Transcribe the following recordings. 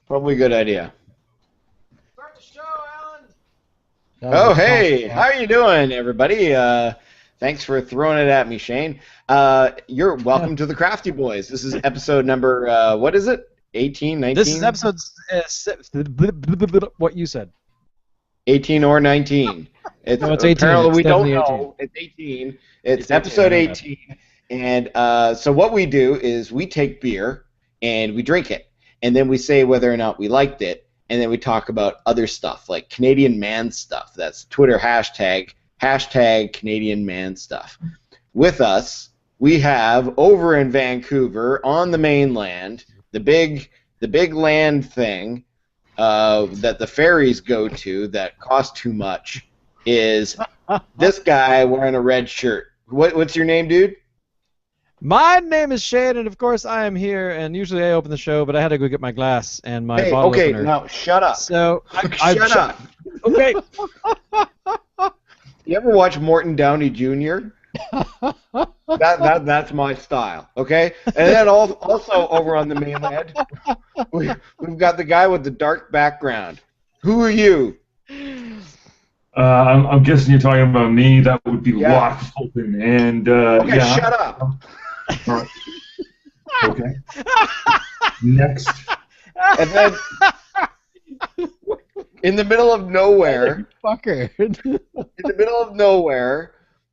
Probably a good idea. Start the show, Alan. That was Oh, a soft hey, how spot. are you doing, everybody? Thanks for throwing it at me, Shane. You're welcome to the Crafty Boys. This is episode number, what is it? 18, This is 19? episode what you said. 18 or 19. It's No, it's 18. apparently It's we don't definitely 18. know. It's 18. It's It's 18. I episode know that. 18. And so what we do is we take beer and we drink it. And then we say whether or not we liked it. And then we talk about other stuff, like Canadian man stuff. That's Twitter hashtag Canadian man stuff. With us, we have over in Vancouver on the mainland, the big land thing that the ferries go to that cost too much is this guy wearing a red shirt. What's your name, dude? My name is Shane, and of course I am here. And usually I open the show, but I had to go get my glass and my Hey, bottle okay, opener. now shut up. So Shut up. Okay. You ever watch Morton Downey Jr.? That's my style, okay? And then also over on the mainland, we've got the guy with the dark background. Who are you? I'm guessing you're talking about me. That would be Yeah. Rock Brewing, and Okay, yeah. shut up. All right. Okay. Next. And then in the middle of nowhere, Fucker.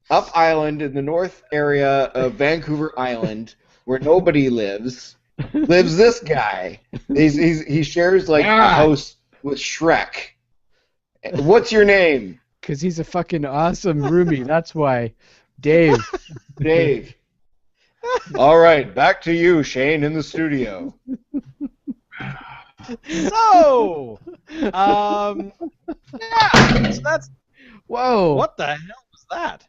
up island in the north area of Vancouver Island, where nobody lives this guy. He shares like a house with Shrek. What's your name? Because he's a fucking awesome roomie. That's why. Dave. Dave. All right, back to you, Shane, in the studio. So, so that's Whoa. what the hell was that?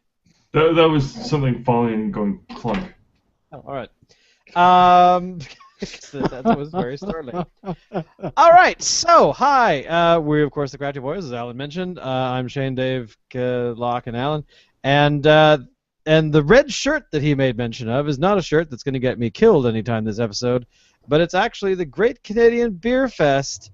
That was something falling and going clunk. Oh, all right. That was very startling. All right, so hi. We're of course the Crafty Boys, as Alan mentioned. I'm Shane, Dave, Locke, and Alan, and the red shirt that he made mention of is not a shirt that's going to get me killed anytime this episode, but it's actually the Great Canadian Beer Fest.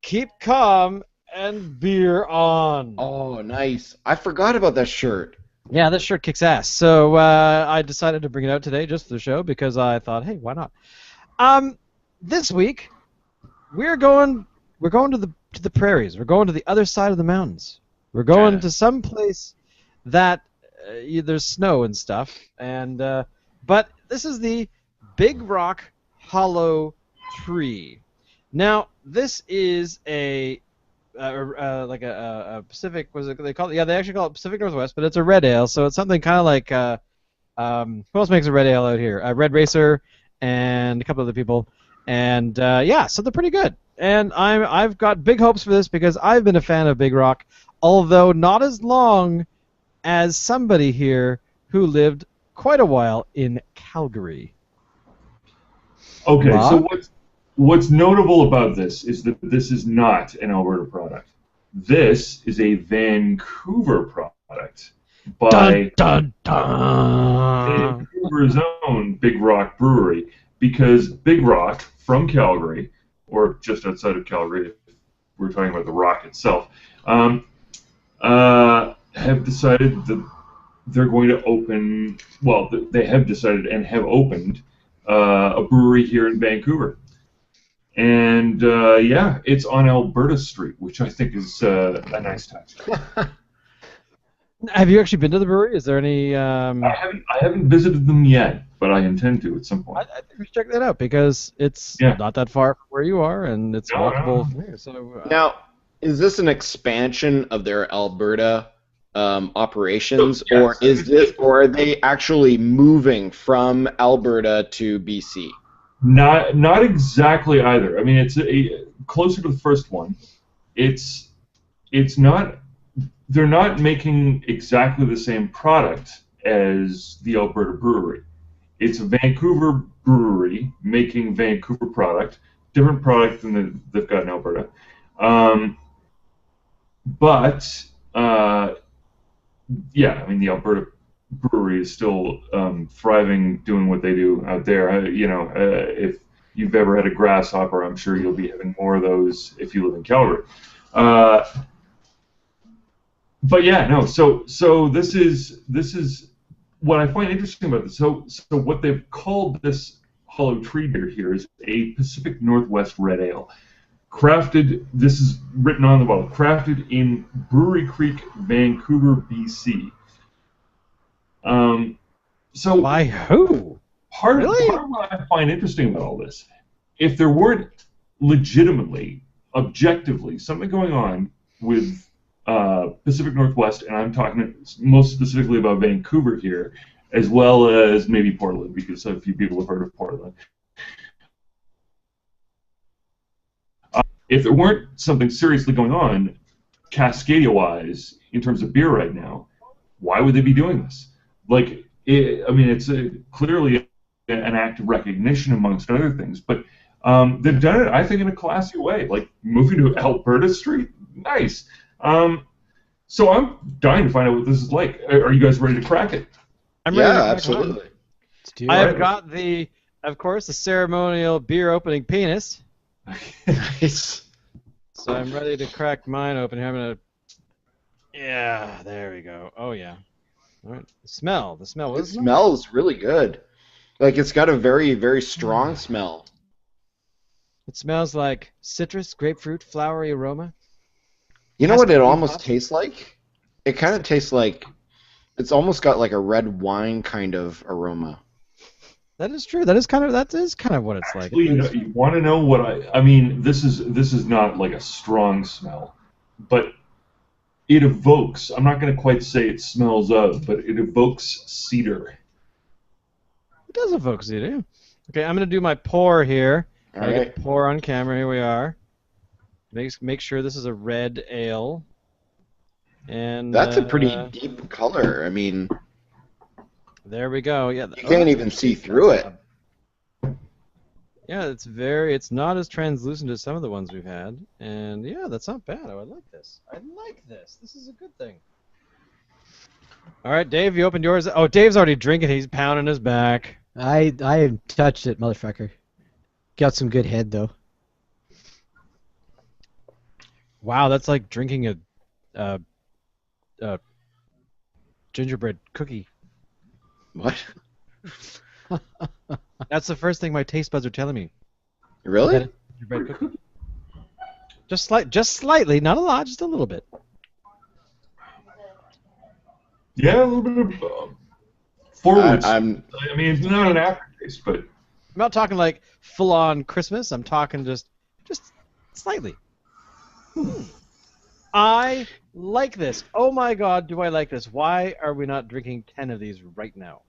Keep calm and beer on. Oh, nice. I forgot about that shirt. Yeah, this shirt kicks ass. So I decided to bring it out today just for the show because I thought, hey, why not? This week we're going to the prairies. We're going to the other side of the mountains. We're going to some place that there's snow and stuff. And but this is the Big Rock Hollow Tree. Now this is a like a Pacific, was it they call it? Yeah, they actually call it Pacific Northwest, but it's a red ale, so it's something kind of like who else makes a red ale out here? Red Racer and a couple other people, and yeah, so they're pretty good. And I've got big hopes for this because I've been a fan of Big Rock, although not as long as somebody here who lived quite a while in Calgary. Okay, Rock? so what's notable about this is that this is not an Alberta product. This is a Vancouver product by Dun dun. Vancouver's own Big Rock Brewery, because Big Rock from Calgary, or just outside of Calgary, if we're talking about the rock itself, have decided that they're going to open, well, they have decided and have opened a brewery here in Vancouver. And yeah, it's on Alberta Street, which I think is a nice touch. Have you actually been to the brewery? Is there any? I haven't visited them yet, but I intend to at some point. I think we should check that out because it's not that far from where you are, and it's walkable from here. So Now, is this an expansion of their Alberta operations, Yes. or are they actually moving from Alberta to BC? Not exactly either. I mean, it's closer to the first one. It's not. They're not making exactly the same product as the Alberta brewery. It's a Vancouver brewery making Vancouver product, different product than they've got in Alberta. But yeah, I mean, the Alberta brewery is still thriving, doing what they do out there. You know, if you've ever had a grasshopper, I'm sure you'll be having more of those if you live in Calgary. But yeah, no. So this is what I find interesting about this. So what they've called this Hollow Tree beer here is a Pacific Northwest Red Ale. Crafted, this is written on the bottle, crafted in Brewery Creek, Vancouver, BC. So By who? part of Really? what I find interesting about all this, if there weren't legitimately, objectively, something going on with Pacific Northwest, and I'm talking most specifically about Vancouver here, as well as maybe Portland, because a few people have heard of Portland. If there weren't something seriously going on, Cascadia-wise, in terms of beer right now, why would they be doing this? Like, it's clearly an act of recognition amongst other things, but they've done it, I think, in a classy way. Like, moving to Alberta Street, nice. So I'm dying to find out what this is like. Are you guys ready to crack it? I'm ready to crack absolutely. mine. Let's do I it. have got of course, the ceremonial beer opening penis. Nice. So I'm ready to crack mine open here. I'm gonna. Yeah, there we go. Oh yeah. All right. The smell. What It is the smell? smells really good. Like, it's got a very, very strong smell. It smells like citrus, grapefruit, flowery aroma. You know Has what to it be almost hot. tastes like? It kind of tastes like, it's almost got like a red wine kind of aroma. That is true. That is kind of what it's like. Actually, you want to know what I mean, this is not like a strong smell, but it evokes, I'm not going to quite say it smells of, but it evokes cedar. It does evoke cedar. Yeah. Okay, I'm gonna do my pour here. All I get right. the pour on camera. Here we are. Make sure this is a red ale. And That's a pretty deep color. I mean, there we go. Yeah. you can't even see through it. Yeah, it's not as translucent as some of the ones we've had, and yeah, that's not bad. I like this. This is a good thing. All right, Dave, you opened yours. Oh, Dave's already drinking. He's pounding his back. I touched it, motherfucker. Got some good head though. Wow, that's like drinking a gingerbread cookie. What? That's the first thing my taste buds are telling me. Really? Gingerbread cookie. Just slightly, not a lot, just a little bit. Yeah, a little bit of forwards. I I'm mean, it's not an aftertaste, but I'm not talking like full-on Christmas. I'm talking just slightly. I like this. Oh my God, do I like this? Why are we not drinking 10 of these right now?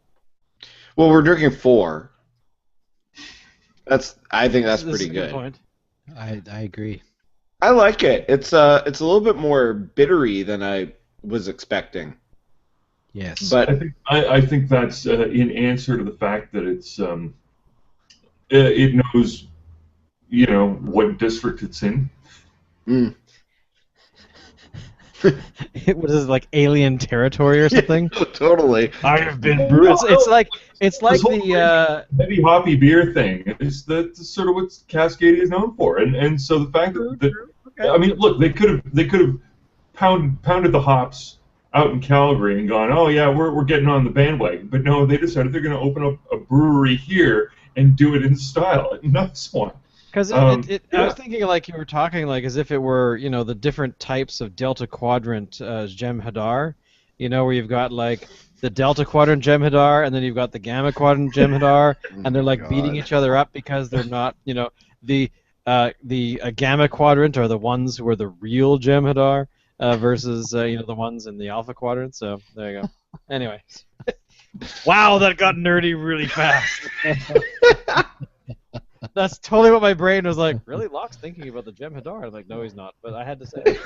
well, we're drinking 4. I think that's This is pretty a good. point. I agree. I like it. It's a little bit more bittery than I was expecting. Yes. But I think that's in answer to the fact that it knows, what district it's in. mm, It was like alien territory or something. totally. I have been brewed. It's like This whole the heavy hoppy beer thing is that's sort of what Cascadia is known for, and so the fact that okay. I mean, look, they could have pounded the hops out in Calgary and gone, oh yeah, we're getting on the bandwagon, but no, they decided they're going to open up a brewery here and do it in style. Nice one. Because I was thinking like you were talking like as if it were the different types of Delta Quadrant Gem Hadar, where you've got like the Delta Quadrant Gem Hadar and then you've got the Gamma Quadrant Gem Hadar, and they're like beating each other up because they're not the Gamma Quadrant are the ones who are the real Gem Hadar versus the ones in the Alpha Quadrant. So there you go. Anyway, wow, that got nerdy really fast. That's totally what my brain was like. Really, Locke's thinking about the Gem Hadar. I'm like, no, he's not. But I had to say it.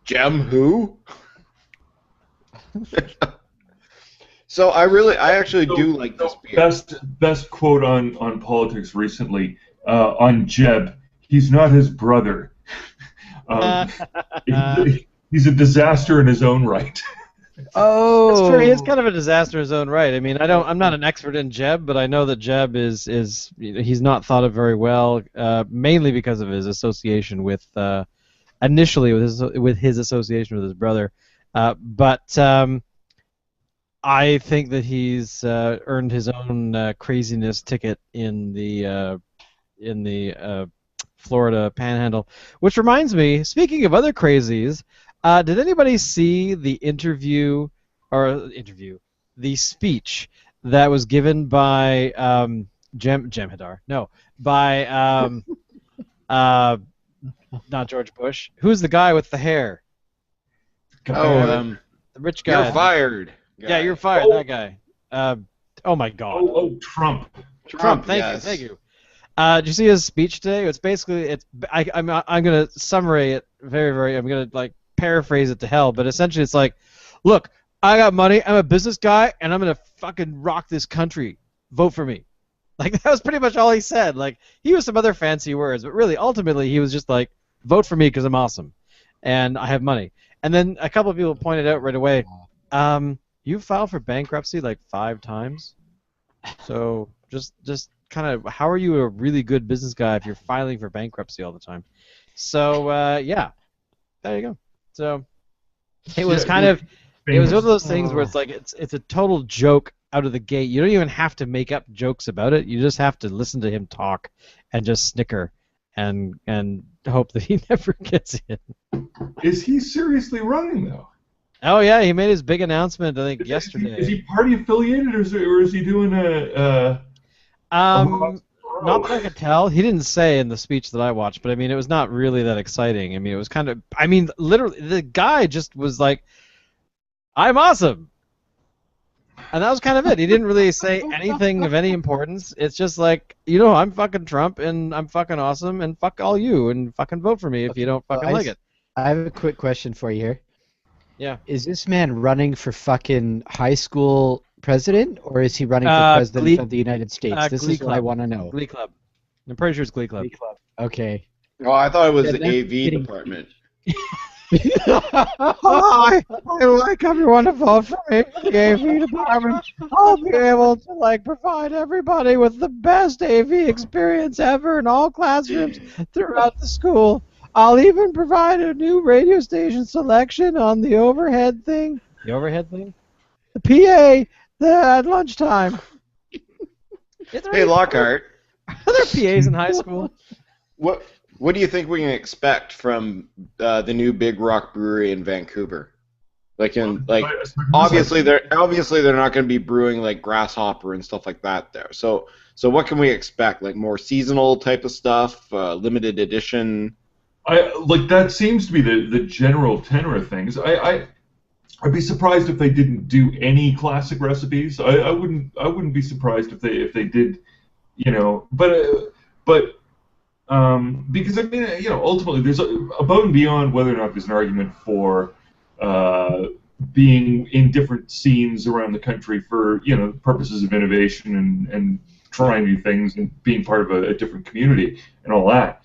Gem who? So I actually do like this beer. Best quote on politics recently on Jeb. He's not his brother. He's a disaster in his own right. Oh, It's true. He's kind of a disaster in his own right. I mean, I'm not an expert in Jeb, but I know that Jeb is he's not thought of very well, mainly because of his association with initially with his association with his brother, but I think that he's earned his own craziness ticket in the Florida Panhandle. Which reminds me, speaking of other crazies, did anybody see the the speech that was given by Jem Hadar? No, by not George Bush. Who's the guy with the hair? Oh, The rich guy. you're fired. Yeah, you're fired. Oh. That guy. Oh my God. Oh, Trump. Trump. Thank yes. you. Thank you. Did you see his speech today? It's basically I'm gonna summarize it very. I'm gonna like paraphrase it to hell, but essentially it's like, look, I got money. I'm a business guy, and I'm gonna fucking rock this country. Vote for me. Like that was pretty much all he said. Like he used some other fancy words, but really, ultimately, he was just like, vote for me because I'm awesome, and I have money. And then a couple of people pointed out right away, you filed for bankruptcy like 5 times, so just kind of how are you a really good business guy if you're filing for bankruptcy all the time? So yeah, there you go. So it was kind of it was one of those things where it's like it's a total joke out of the gate. You don't even have to make up jokes about it. You just have to listen to him talk and just snicker and hope that he never gets in. Is he seriously running though? Oh yeah, he made his big announcement I think yesterday. Is he party affiliated or is he doing a not that I could tell. He didn't say in the speech that I watched, but I mean, it was not really that exciting. I mean, it was kind of. I mean, literally, the guy just was like, "I'm awesome," and that was kind of it. He didn't really say anything of any importance. It's just like, I'm fucking Trump, and I'm fucking awesome, and fuck all you, and fucking vote for me if you don't fucking like it. I have a quick question for you here. Yeah. Is this man running for fucking high school president, or is he running for president of the United States? This is what I want to know. Glee Club. I'm pretty sure it's Glee Club. Glee Club. Okay. Oh, I thought it was Yeah, the that's AV getting- department. Hi, I like everyone to vote for me for the AV department. I'll be able to provide everybody with the best AV experience ever in all classrooms throughout the school. I'll even provide a new radio station selection on the overhead thing. The overhead thing? The PA at lunchtime. Hey, Lockhart, Are there PAs in high school? what do you think we can expect from the new Big Rock Brewery in Vancouver? Obviously they're not going to be brewing like Grasshopper and stuff like that there. So what can we expect? Like more seasonal type of stuff, limited edition. That seems to be the general tenor of things. I'd be surprised if they didn't do any classic recipes. I wouldn't be surprised if they did, but because I mean, ultimately there's above and beyond whether or not there's an argument for being in different scenes around the country for purposes of innovation and trying new things and being part of a different community and all that.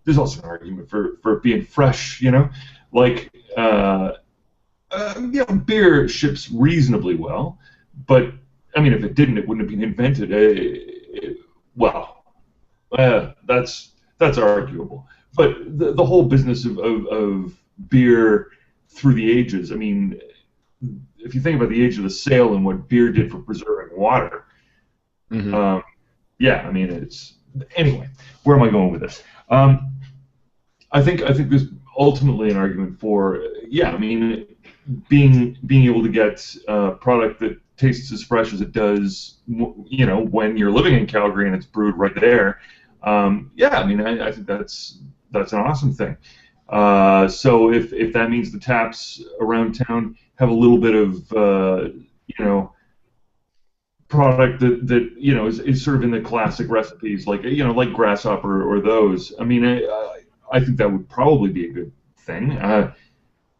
There's also an argument for being fresh, beer ships reasonably well, but I mean, if it didn't, it wouldn't have been invented. That's arguable. But the whole business of beer through the ages, I mean, if you think about the age of the sail and what beer did for preserving water, I mean, it's anyway. Where am I going with this? I think there's ultimately an argument for I mean, being able to get a product that tastes as fresh as it does, when you're living in Calgary and it's brewed right there. I mean, I think that's an awesome thing. So if that means the taps around town have a little bit of product that is sort of in the classic recipes, like Grasshopper or those. I mean, I think that would probably be a good thing.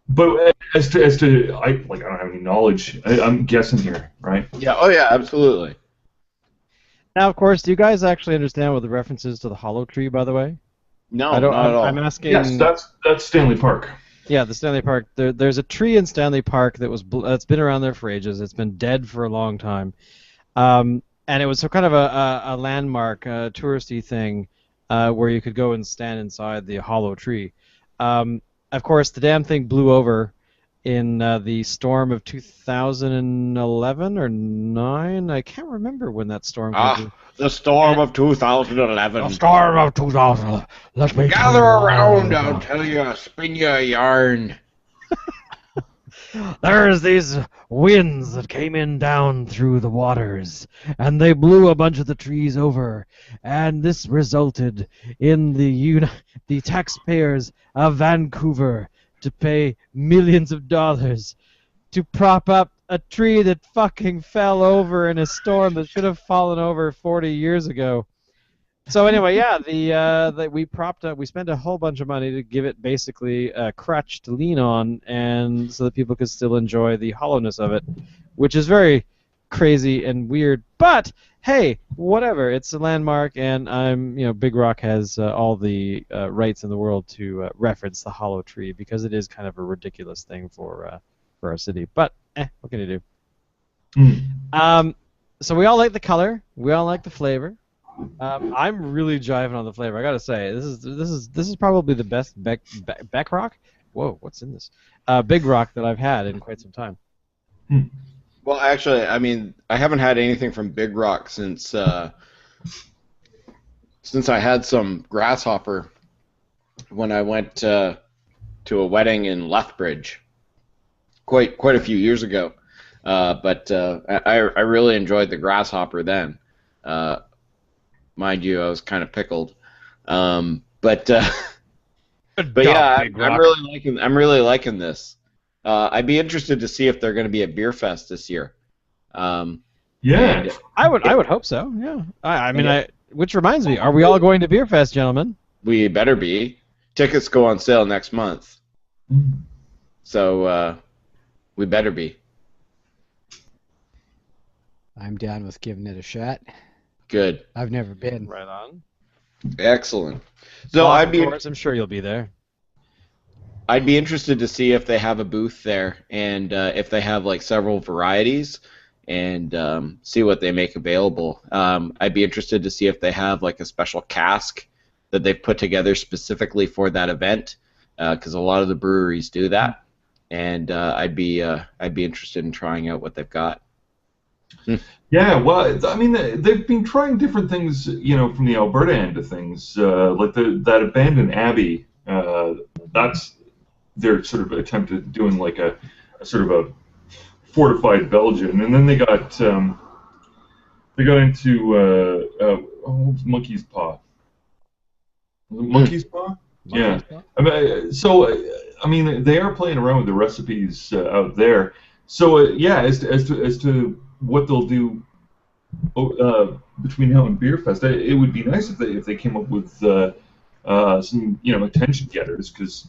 But as to I don't have any knowledge. I'm guessing here, right? Yeah. Oh yeah. Absolutely. Now, of course, do you guys actually understand what the reference is to the hollow tree, by the way? No, I don't. not at all. I'm asking. Yes, that's Stanley Park. Yeah, the Stanley Park. There's a tree in Stanley Park that's been around there for ages. It's been dead for a long time, and it was kind of a landmark, a touristy thing, where you could go and stand inside the hollow tree. Of course, the damn thing blew over in the storm of 2011 or 9. I can't remember when that storm came through. The storm of 2011. The storm of 2011. Let me Gather around, I'll tell you, spin you a yarn. There's these winds that came in down through the waters, and they blew a bunch of the trees over, and this resulted in the taxpayers of Vancouver to pay millions of dollars to prop up a tree that fucking fell over in a storm that should have fallen over 40 years ago. So anyway, yeah, we spent a whole bunch of money to give it basically a crutch to lean on, and so that people could still enjoy the hollowness of it, which is very crazy and weird. But hey, whatever, it's a landmark, and Big Rock has all the rights in the world to reference the hollow tree because it is kind of a ridiculous thing for our city. But what can you do? So we all like the color, we all like the flavor. I'm really jiving on the flavor. I gotta say, this is probably the best Beck Rock. Whoa, what's in this? Big Rock that I've had in quite some time. Well, actually, I mean, I haven't had anything from Big Rock since I had some grasshopper when I went to a wedding in Lethbridge quite a few years ago. But I really enjoyed the grasshopper then. Mind you, I was kind of pickled. But yeah, I'm really liking this. I'd be interested to see if they're going to be at Beer Fest this year. Yeah, I would hope so. Yeah, I mean, which reminds me, are we all going to Beer Fest, gentlemen? We better be. Tickets go on sale next month, so we better be. I'm down with giving it a shot. Good. I've never been. Right on. Excellent. So well, I'm sure you'll be there. I'd be interested to see if they have a booth there, and if they have like several varieties, and see what they make available. I'd be interested to see if they have like a special cask that they've put together specifically for that event, because a lot of the breweries do that, and I'd be interested in trying out what they've got. Yeah, well, I mean, they've been trying different things, from the Alberta end of things, like that abandoned abbey. That's their sort of attempt at doing like a sort of a fortified Belgian, and then they got into what was Monkey's Paw. Was it Monkey's Paw? Yeah. I mean, they are playing around with the recipes out there. So yeah, as to what they'll do between now and Beer Fest, it would be nice if they came up with some attention getters, because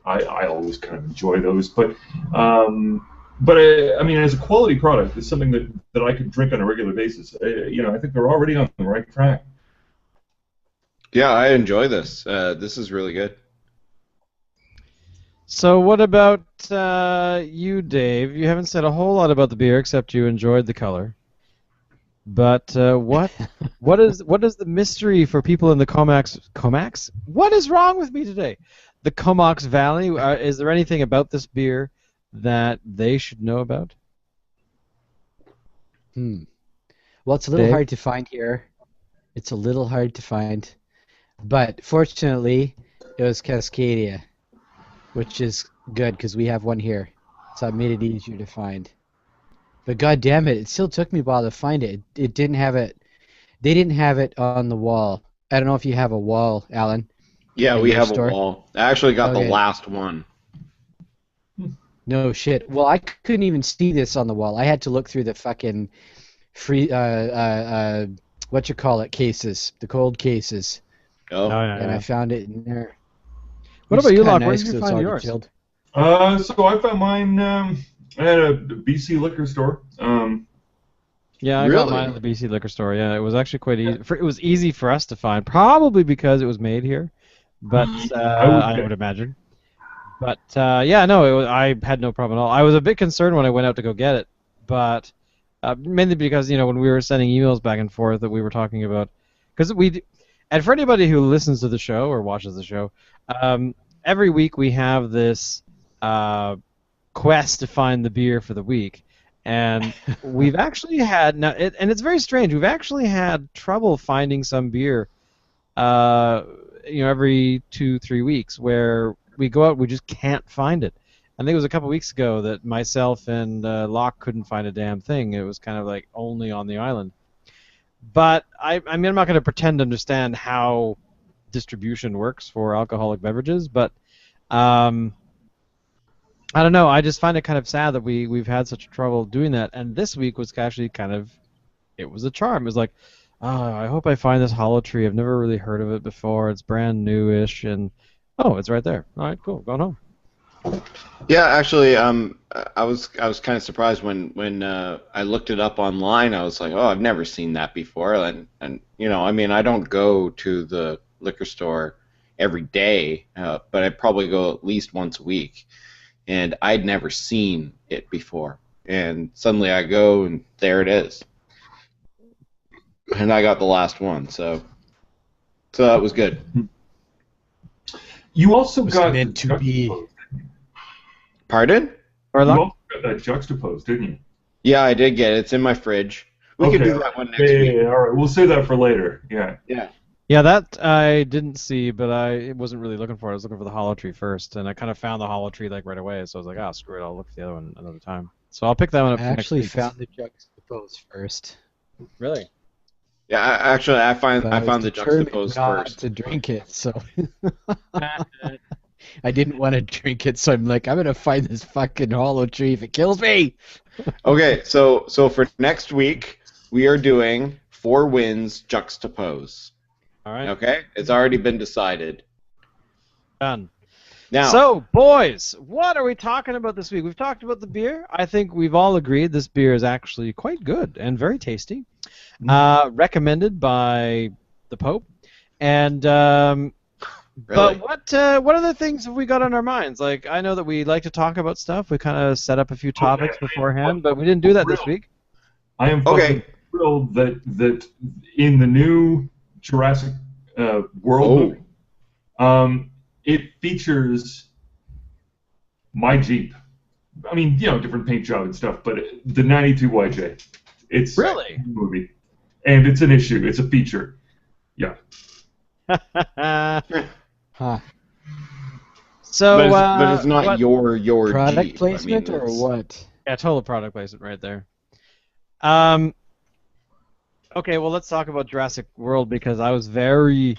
I always kind of enjoy those. But I mean, as a quality product, it's something that I could drink on a regular basis. I think they're already on the right track. Yeah, I enjoy this. This is really good. So what about you, Dave? You haven't said a whole lot about the beer except you enjoyed the color. But what is the mystery for people in the Comox? What is wrong with me today? The Comox Valley. Is there anything about this beer that they should know about? Well, it's a little hard to find here. It's a little hard to find, but fortunately, it was Cascadia, which is good because we have one here, so it made it easier to find. But god damn it, it still took me a while to find it. It didn't have it. They didn't have it on the wall. I don't know if you have a wall, Alan. Yeah, we have a wall. I actually got the last one. No shit. Well, I couldn't even see this on the wall. I had to look through the fucking free cases, the cold cases. Oh, yeah. And I found it in there. What about you, Locke? Where did you find yours? So I found mine at a BC liquor store. Yeah, I got mine at the BC liquor store. Yeah, it was actually quite easy. It was easy for us to find, probably because it was made here. But I would imagine. But yeah, no, I had no problem at all. I was a bit concerned when I went out to go get it, but mainly because when we were sending emails back and forth that we were talking about, because and for anybody who listens to the show or watches the show, every week we have this quest to find the beer for the week, and we've actually had and it's very strange. We've actually had trouble finding some beer, every 2-3 weeks where we go out, we just can't find it. I think it was a couple weeks ago that myself and Locke couldn't find a damn thing. It was kind of like only on the island. But I mean, I'm not going to pretend to understand how distribution works for alcoholic beverages, but I don't know. I just find it kind of sad that we've had such trouble doing that. And this week was actually it was a charm. It was like, oh, I hope I find this Hollow Tree. I've never really heard of it before. It's brand new-ish, and oh, it's right there. All right, cool. Going home. Yeah, actually, I was kind of surprised when I looked it up online. I was like, oh, I've never seen that before, and I mean, I don't go to the liquor store every day, but I probably go at least once a week, and I'd never seen it before, and suddenly I go and there it is, and I got the last one, so that was good. You also got meant to be. Pardon? You also got that juxtaposed, didn't you? Yeah, I did get it. It's in my fridge. We could do that one next week. Yeah, all right. We'll save that for later. Yeah. Yeah. Yeah, that I didn't see, but I wasn't really looking for it. I was looking for the Hollow Tree first, and I kind of found the Hollow Tree like right away. So I was like, screw it, I'll look for the other one another time. So I'll pick that one up. I actually found the juxtaposed first. Really? Yeah, I found the juxtaposed not first. to drink it, so I didn't want to drink it. So I'm like, I'm gonna find this fucking Hollow Tree if it kills me. Okay, so for next week we are doing Four Winds Juxtapose. All right. Okay, it's already been decided. Done. Now, So, boys, what are we talking about this week? We've talked about the beer. I think we've all agreed this beer is actually quite good and very tasty. Recommended by the Pope. And really? but what other things have we got on our minds? Like, I know that we like to talk about stuff. We kind of set up a few topics beforehand, but we didn't do that this week. I am fucking thrilled that in the new Jurassic World movie, it features my Jeep. I mean, different paint job and stuff, but the 92 YJ. It's Really? a movie. And it's an issue. It's a feature. Yeah. Huh. So, but it's not what- your Product Jeep. placement I mean, or what? Yeah, total product placement right there. Okay, well, let's talk about Jurassic World because I was very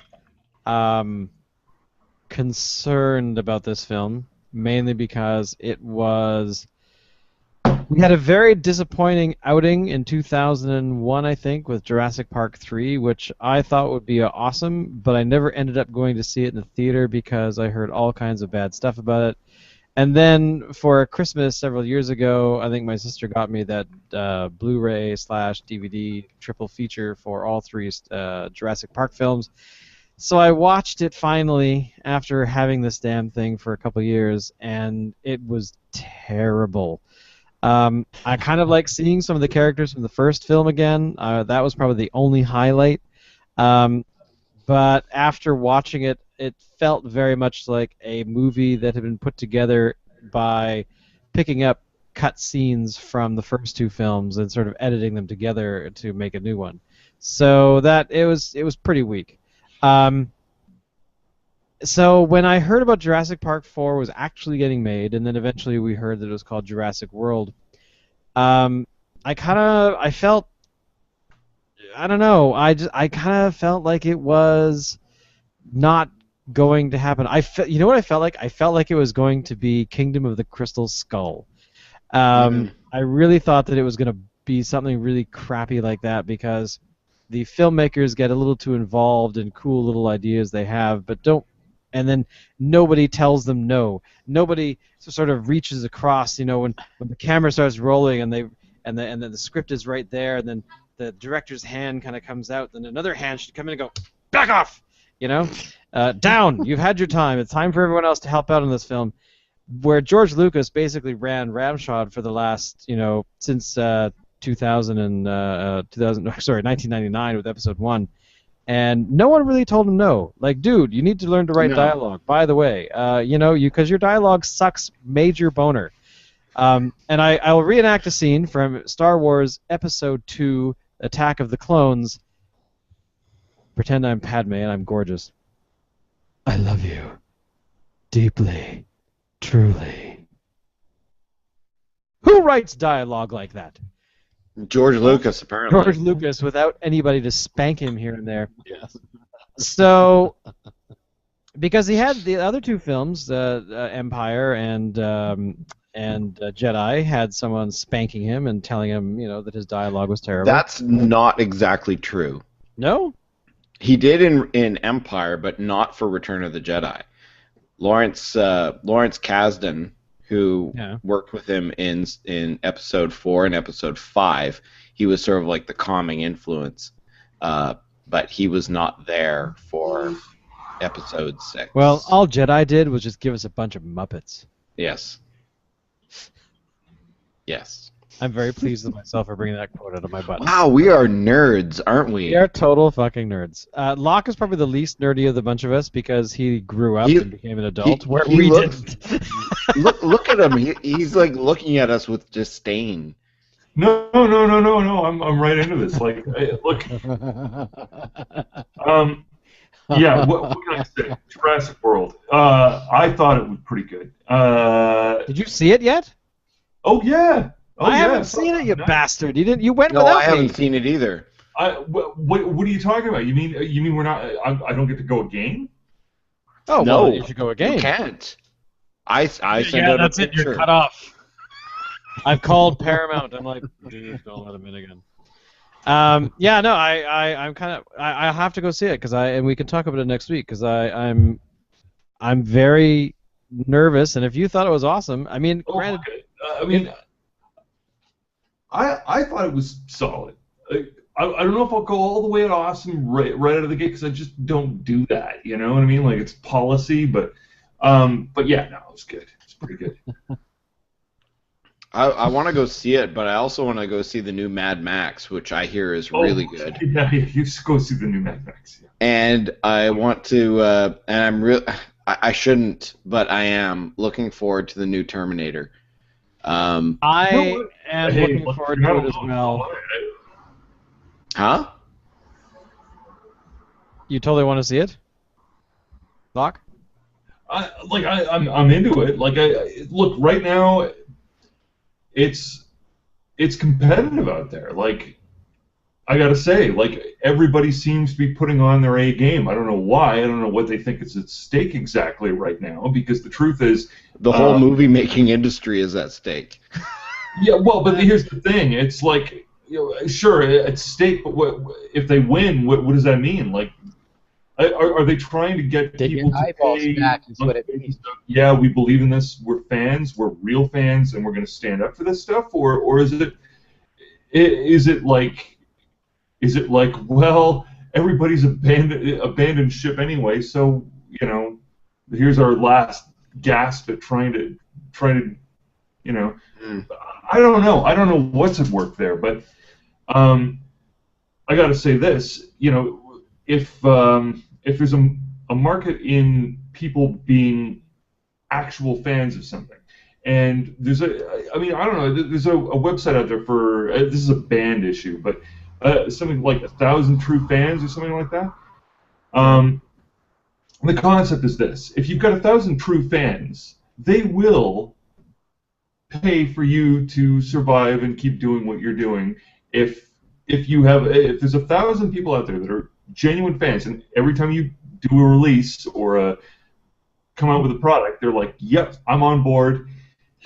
concerned about this film, mainly because we had a very disappointing outing in 2001, I think, with Jurassic Park 3, which I thought would be awesome, but I never ended up going to see it in the theater because I heard all kinds of bad stuff about it. And then for Christmas several years ago, I think my sister got me that Blu-ray/DVD triple feature for all three Jurassic Park films. So I watched it finally after having this damn thing for a couple years, and it was terrible. I kind of like seeing some of the characters from the first film again. That was probably the only highlight. But after watching it, it felt very much like a movie that had been put together by picking up cut scenes from the first two films and sort of editing them together to make a new one. So that it was pretty weak. So when I heard about Jurassic Park 4 was actually getting made, and then eventually we heard that it was called Jurassic World, I felt, I don't know, I kind of felt like it was not going to happen. You know what I felt like? I felt like it was going to be Kingdom of the Crystal Skull. I really thought that it was going to be something really crappy like that because the filmmakers get a little too involved in cool little ideas they have, but don't. And then nobody tells them no. Nobody sort of reaches across, when the camera starts rolling and then the script is right there, and then the director's hand kind of comes out, then another hand should come in and go, back off, down. You've had your time. It's time for everyone else to help out in this film. where George Lucas basically ran ramshod for the last, since 1999 with Episode 1, and no one really told him no. Like, dude, you need to learn to write dialogue. By the way, because your dialogue sucks major boner. And I will reenact a scene from Star Wars Episode 2, Attack of the Clones. Pretend I'm Padme and I'm gorgeous. I love you. Deeply. Truly. Who writes dialogue like that? George Lucas, apparently. George Lucas, without anybody to spank him here and there. Yes. So, because he had the other two films, Empire and Jedi, had someone spanking him and telling him, that his dialogue was terrible. That's not exactly true. No? He did in Empire, but not for Return of the Jedi. Lawrence Kasdan, who worked with him in Episode 4 and Episode 5, he was sort of like the calming influence, but he was not there for Episode 6. Well, all Jedi did was just give us a bunch of Muppets. Yes. Yes. I'm very pleased with myself for bringing that quote out of my butt. Wow, we are nerds, aren't we? We are total fucking nerds. Locke is probably the least nerdy of the bunch of us because he grew up and became an adult, where we didn't. look at him. He's like looking at us with disdain. No. I'm right into this. Like, look. Yeah. What can I say? Jurassic World. I thought it was pretty good. Did you see it yet? Oh yeah. Oh, I haven't seen it, you bastard. You didn't. You went No, without I haven't me. seen it either. What are you talking about? You mean we're not? I don't get to go again? Oh No, well, you should go again. You can't. I sent out that's a picture. it. You're cut off. I've called Paramount. I'm like, dude, don't let him in again. Yeah, no, I'm kind of. I have to go see it and we can talk about it next week because I'm very nervous. And if you thought it was awesome, I mean, granted, okay. I thought it was solid. I don't know if I'll go all the way at awesome right out of the gate because I just don't do that. You know what I mean? Like, it's policy, but yeah, no, it was good. It's pretty good. I want to go see it, but I also want to go see the new Mad Max, which I hear is really good. Yeah, you should go see the new Mad Max. Yeah. And I want to, and I shouldn't, but I am looking forward to the new Terminator. I am looking forward to it as well. Huh? You totally want to see it, Locke? I'm into it. Look, right now, it's competitive out there. Like, I gotta say, like, everybody seems to be putting on their A game. I don't know why. I don't know what they think is at stake exactly right now. Because the truth is, the whole movie making industry is at stake. Yeah, well, but here's the thing. It's like, sure, at stake, but if they win? What does that mean? Like, are they trying to get people to pay? Back is what it means. Yeah, we believe in this. We're fans. We're real fans, and we're going to stand up for this stuff. Or is it like, well, everybody's abandoned ship anyway, so here's our last gasp at trying to I don't know. I don't know what's at work there, but I got to say this. If there's a market in people being actual fans of something, and there's I don't know. There's a website out there for this is a band issue, but something like 1,000 True Fans or something like that. The concept is this: if you've got 1,000 true fans, they will pay for you to survive and keep doing what you're doing. If there's 1,000 people out there that are genuine fans, and every time you do a release or come out with a product, they're like, "Yep, I'm on board.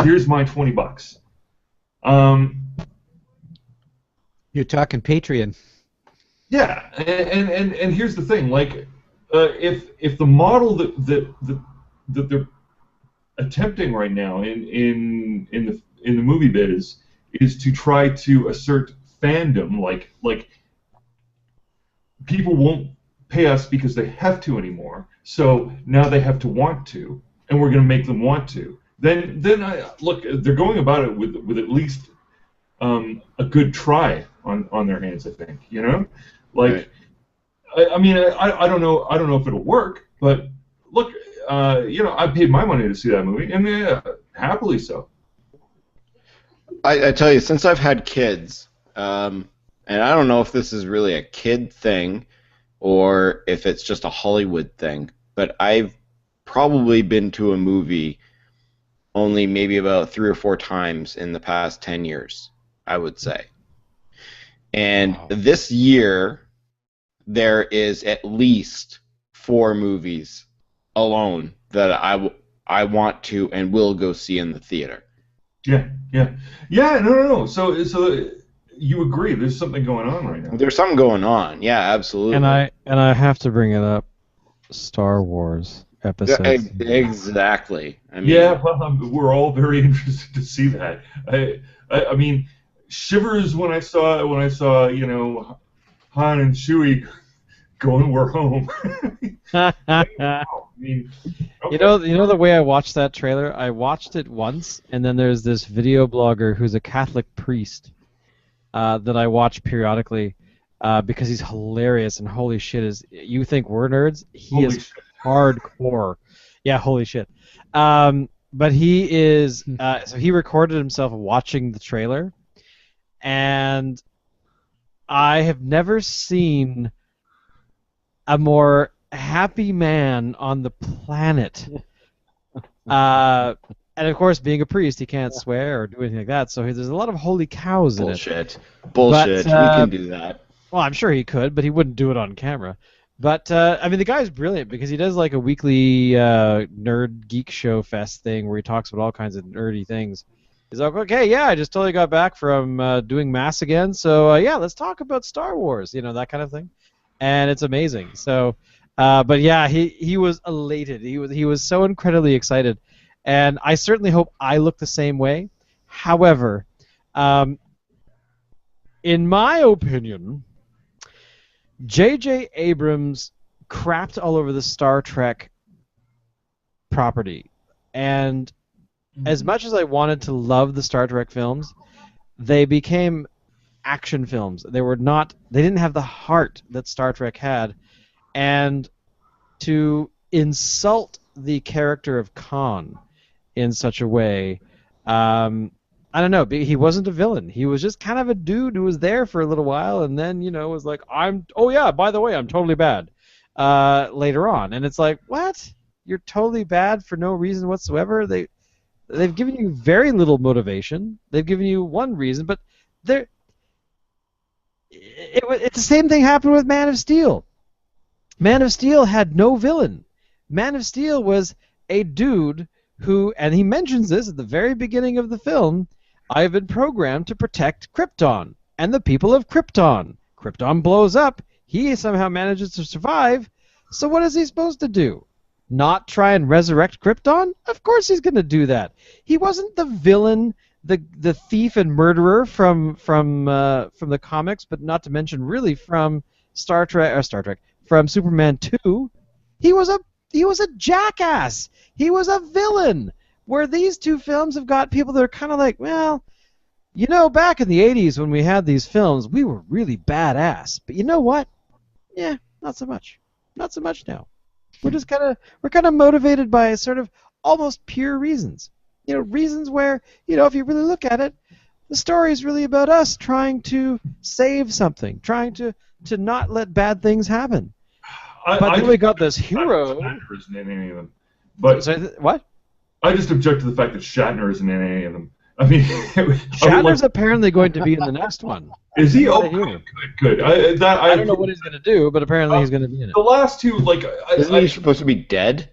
Here's my $20." You're talking Patreon. Yeah, and here's the thing: like, if the model that they're attempting right now in the movie biz is to try to assert fandom, like people won't pay us because they have to anymore, so now they have to want to, and we're going to make them want to. then look, they're going about it with at least a good try on their hands. I think, like, right. I don't know if it'll work, but look, I paid my money to see that movie, and happily so. I tell you, since I've had kids, and I don't know if this is really a kid thing or if it's just a Hollywood thing, but I've probably been to a movie only maybe about 3 or 4 times in the past 10 years, I would say. And wow. This year, there is at least 4 movies alone that I want to and will go see in the theater. Yeah. No. So you agree? There's something going on right now. There's something going on. Yeah, absolutely. And I have to bring it up. Star Wars episode. Exactly. I mean, yeah, well, we're all very interested to see that. I mean, shivers when I saw Han and Chewie going, "We're home." I mean, okay. You know the way I watched that trailer? I watched it once, and then there's this video blogger who's a Catholic priest that I watch periodically because he's hilarious, and holy shit, you think we're nerds? He is hardcore. Yeah, holy shit. But he is, so he recorded himself watching the trailer, and I have never seen a more happy man on the planet. And of course, being a priest, he can't swear or do anything like that, so there's a lot of holy cows in it. Bullshit. We can do that. Well, I'm sure he could, but he wouldn't do it on camera. But, I mean, the guy's brilliant because he does like a weekly nerd geek show fest thing where he talks about all kinds of nerdy things. He's like, okay, yeah, I just totally got back from doing Mass again, so yeah, let's talk about Star Wars, that kind of thing. And it's amazing. So, but yeah, he was elated. He was so incredibly excited. And I certainly hope I look the same way. However, in my opinion, J.J. Abrams crapped all over the Star Trek property. And as much as I wanted to love the Star Trek films, they became action films. They didn't have the heart that Star Trek had. And to insult the character of Khan in such a way, I don't know. He wasn't a villain. He was just kind of a dude who was there for a little while, and then was like, oh yeah, by the way, I'm totally bad. Later on, and it's like, what? You're totally bad for no reason whatsoever. They've given you very little motivation. They've given you one reason, but it's the same thing happened with Man of Steel. Man of Steel had no villain. Man of Steel was a dude who, and he mentions this at the very beginning of the film, I have been programmed to protect Krypton and the people of Krypton. Krypton blows up. He somehow manages to survive. So what is he supposed to do? Not try and resurrect Krypton? Of course he's going to do that. He wasn't the villain, the thief and murderer from the comics, but not to mention really from Star Trek, from Superman 2. He was a jackass. He was a villain. Where these two films have got people that are kind of like, well, back in the 80s when we had these films, we were really badass. But you know what? Yeah, not so much. Not so much now. We're just kind of motivated by sort of almost pure reasons. Reasons where, if you really look at it, the story is really about us trying to save something, trying to not let bad things happen. But then we got this hero. Shatner isn't in any of them. But what? I just object to the fact that Shatner isn't in any of them. I mean, Shatner's apparently going to be in the next one. Is he? Oh, good. I don't know what he's going to do, but apparently he's going to be in it. The last two, isn't he supposed to be dead?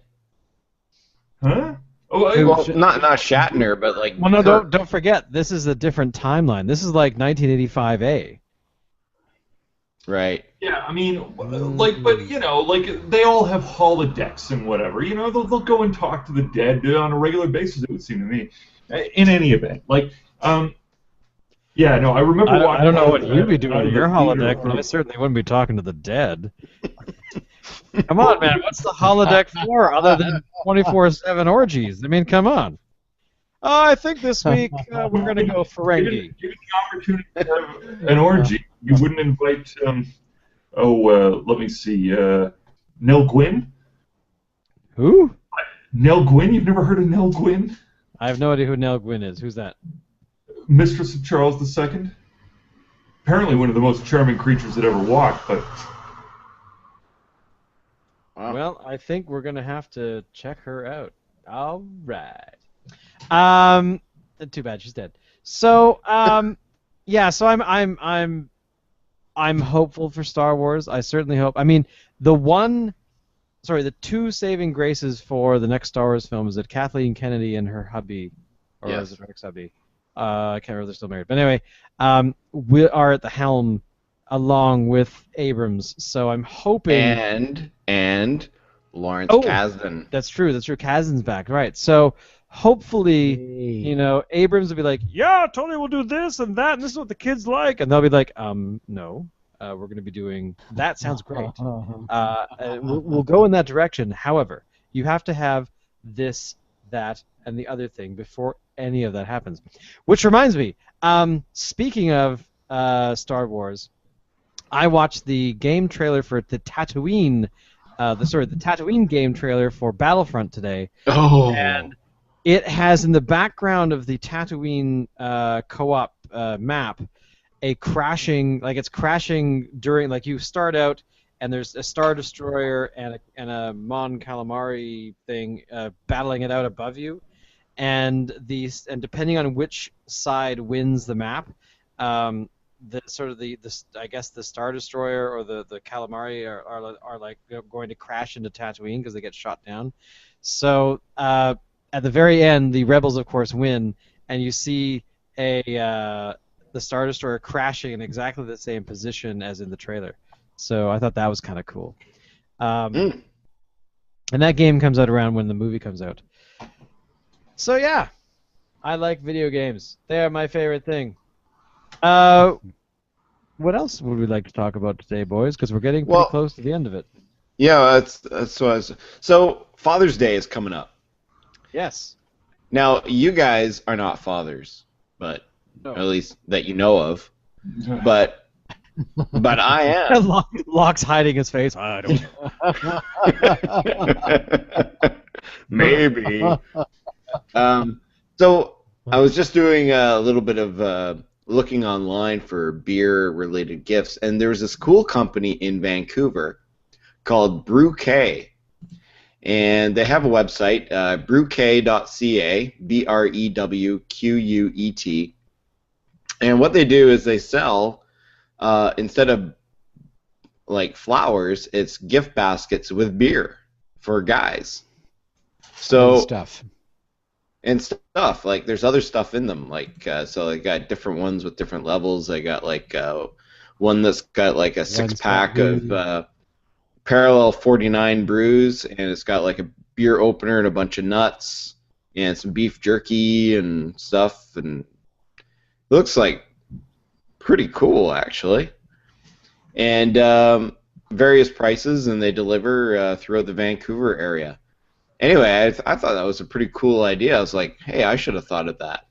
Huh? Well, not Shatner, but like. Well, no, don't forget. This is a different timeline. This is like 1985A. Right. Yeah, I mean, but they all have holodecks and whatever. They'll go and talk to the dead on a regular basis. It would seem to me. In any event, yeah, no, I remember. I don't know what you'd be doing in your holodeck, but I certainly wouldn't be talking to the dead. Come on, man. What's the holodeck for other than 24/7 orgies? I mean, come on. Oh, I think this week we're going to go Ferengi. Given the opportunity to have an orgy, you wouldn't invite, let me see, Nell Gwyn? Who? Nell Gwyn? You've never heard of Nell Gwyn? I have no idea who Nell Gwyn is. Who's that? Mistress of Charles II? Apparently one of the most charming creatures that ever walked, but... Wow. Well, I think we're going to have to check her out. All right. Too bad she's dead. So, yeah. So I'm hopeful for Star Wars. I certainly hope. I mean, the two saving graces for the next Star Wars film is that Kathleen Kennedy and her hubby, or Yes. is it her ex-hubby? I can't remember if they're still married. But anyway, we are at the helm along with Abrams. So I'm hoping. And Lawrence Kasdan. That's true. Kasdan's back, right? So hopefully, Abrams will be like, yeah, totally, we'll do this and that, and this is what the kids like, and they'll be like, no, we're going to be doing that. Sounds great. We'll go in that direction. However, you have to have this, that, and the other thing before any of that happens. Which reminds me, speaking of Star Wars, I watched the game trailer for the Tatooine. The Tatooine game trailer for Battlefront today. Oh. And it has in the background of the Tatooine co-op map it's crashing during, like, you start out and there's a Star Destroyer and a Mon Calamari thing battling it out above you, and depending on which side wins the map, I guess the Star Destroyer or the Calamari are like going to crash into Tatooine because they get shot down. So at the very end, the Rebels of course win, and you see the Star Destroyer crashing in exactly the same position as in the trailer. So I thought that was kind of cool. And that game comes out around when the movie comes out. So yeah, I like video games. They are my favorite thing. What else would we like to talk about today, boys? Because we're getting pretty close to the end of it. Yeah, that's what So Father's Day is coming up. Yes. Now, you guys are not fathers, but at least that you know of. But I am. Locke's hiding his face. I don't know. Maybe. So I was just doing a little bit of looking online for beer-related gifts, and there was this cool company in Vancouver called Brewk, and they have a website, brewk.ca, BREWQUET, and what they do is they sell, instead of like flowers, it's gift baskets with beer for guys. And stuff, like there's other stuff in them, like so they got different ones with different levels. They got like one that's got like a 6-pack of Parallel 49 brews, and it's got like a beer opener and a bunch of nuts and some beef jerky and stuff, and it looks like pretty cool actually. And various prices, and they deliver throughout the Vancouver area. Anyway, I thought that was a pretty cool idea. I was like, hey, I should have thought of that.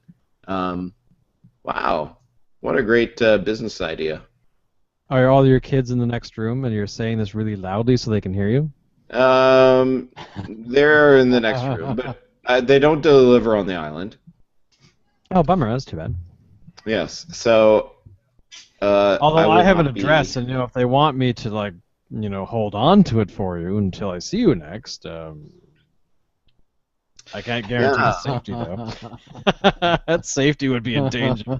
Wow, what a great business idea. Are all your kids in the next room and you're saying this really loudly so they can hear you? They're in the next room, but they don't deliver on the island. Oh, bummer. That's too bad. Yes, so... although I have an address, and if they want me to, hold on to it for you until I see you next... I can't guarantee the safety, though. That safety would be in danger.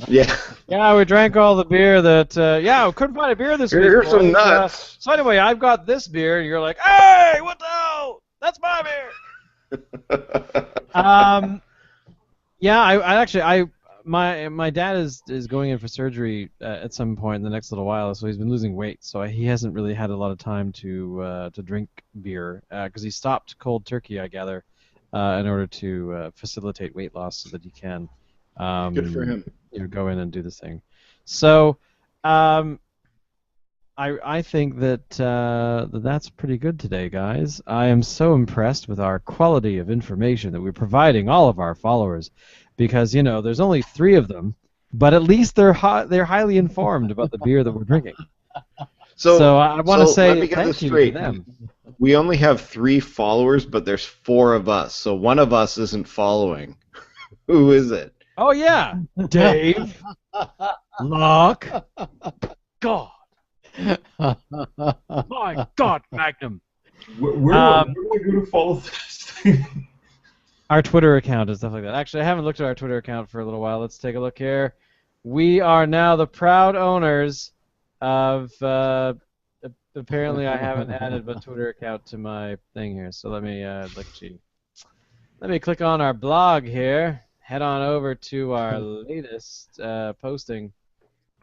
Yeah. Yeah, we drank all the beer that... we couldn't find a beer this week. Here's some nuts. So anyway, I've got this beer, and you're like, hey, what the hell? That's my beer! My dad is going in for surgery at some point in the next little while, so he's been losing weight. So he hasn't really had a lot of time to drink beer because he stopped cold turkey, I gather, in order to facilitate weight loss so that he can Good for him. Go in and do this thing. So I I think that that's pretty good today, guys. I am so impressed with our quality of information that we're providing all of our followers, because there's only 3 of them, but at least they're highly informed about the beer that we're drinking. So I want to say thank you to them. We only have 3 followers, but there's 4 of us, so one of us isn't following. Who is it? Oh yeah, Dave. Locke. God. My God, Magnum. Where do I go to follow this thing? Our Twitter account and stuff like that. Actually, I haven't looked at our Twitter account for a little while. Let's take a look here. We are now the proud owners of. Apparently, I haven't added a Twitter account to my thing here. So let me Let me click on our blog here. Head on over to our latest posting.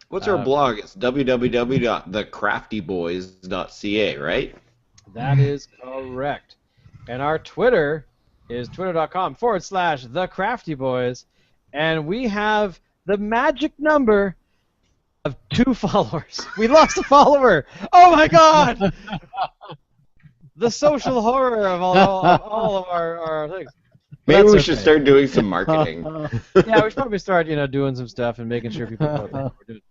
What's our blog? It's www.thecraftyboys.ca, right? That is correct. And our Twitter is twitter.com/thecraftyboys. And we have the magic number of 2 followers. We lost a follower. Oh my God! The social horror of all of our things. Maybe we should start doing some marketing. Yeah, we should probably start, doing some stuff and making sure people know what we're doing.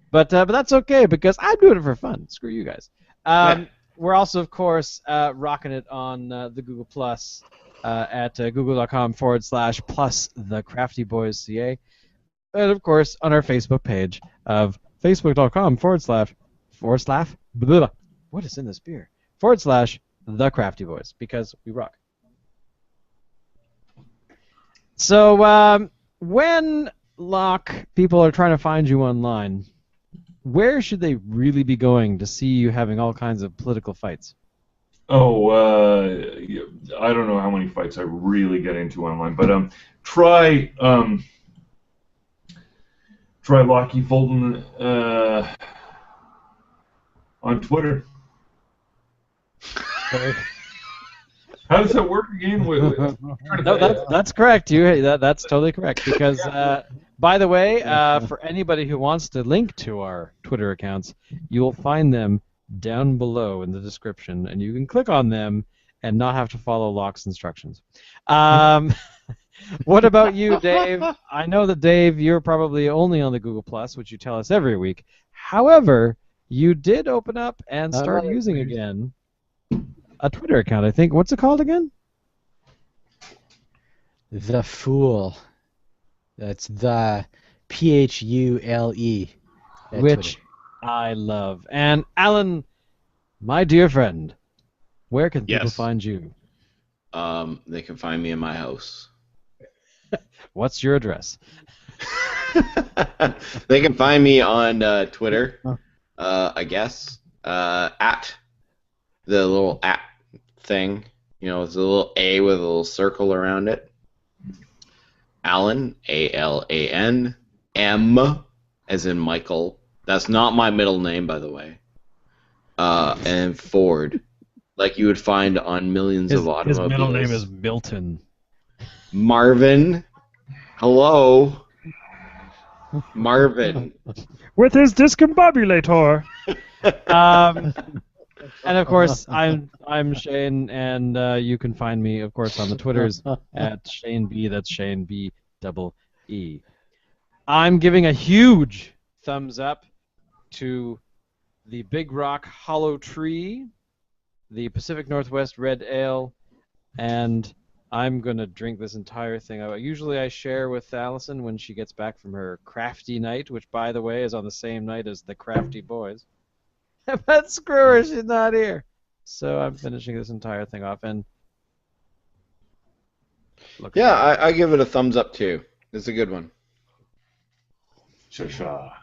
But that's okay because I'm doing it for fun. Screw you guys. We're also, of course, rocking it on the Google Plus at google.com/+thecraftyboysca. And, of course, on our Facebook page of facebook.com// what is in this beer? /thecraftyboys, because we rock. So when, Locke, people are trying to find you online, where should they really be going to see you having all kinds of political fights? Oh, I don't know how many fights I really get into online, but try Lockie Fulton on Twitter. How does that work again? No, that's correct. That's totally correct. Because, by the way, for anybody who wants to link to our Twitter accounts, you will find them down below in the description, and you can click on them and not have to follow Locke's instructions. What about you, Dave? I know that, Dave, you're probably only on the Google Plus, which you tell us every week. However, you did open up and start using again a Twitter account, I think. What's it called again? The Fool. That's the PHULE. Which I love. And Alan, my dear friend, where can people find you? They can find me in my house. What's your address? They can find me on Twitter, I guess, at the little @ thing. It's a little A with a little circle around it. Alan, ALAN, M, as in Michael. That's not my middle name, by the way. And Ford, like you would find on millions of automobiles. His middle name is Milton. Marvin. Hello. Marvin. With his discombobulator. And of course, I'm Shane, and you can find me, of course, on the Twitters at Shane B. That's Shane B. E. I'm giving a huge thumbs up to the Big Rock Hollow Tree, the Pacific Northwest Red Ale, and I'm gonna drink this entire thing. Usually I share with Allison when she gets back from her Crafty night, which, by the way, is on the same night as the Crafty Boys. But screw her, she's not here. So I'm finishing this entire thing off, and I give it a thumbs up too. It's a good one. Sha-sha.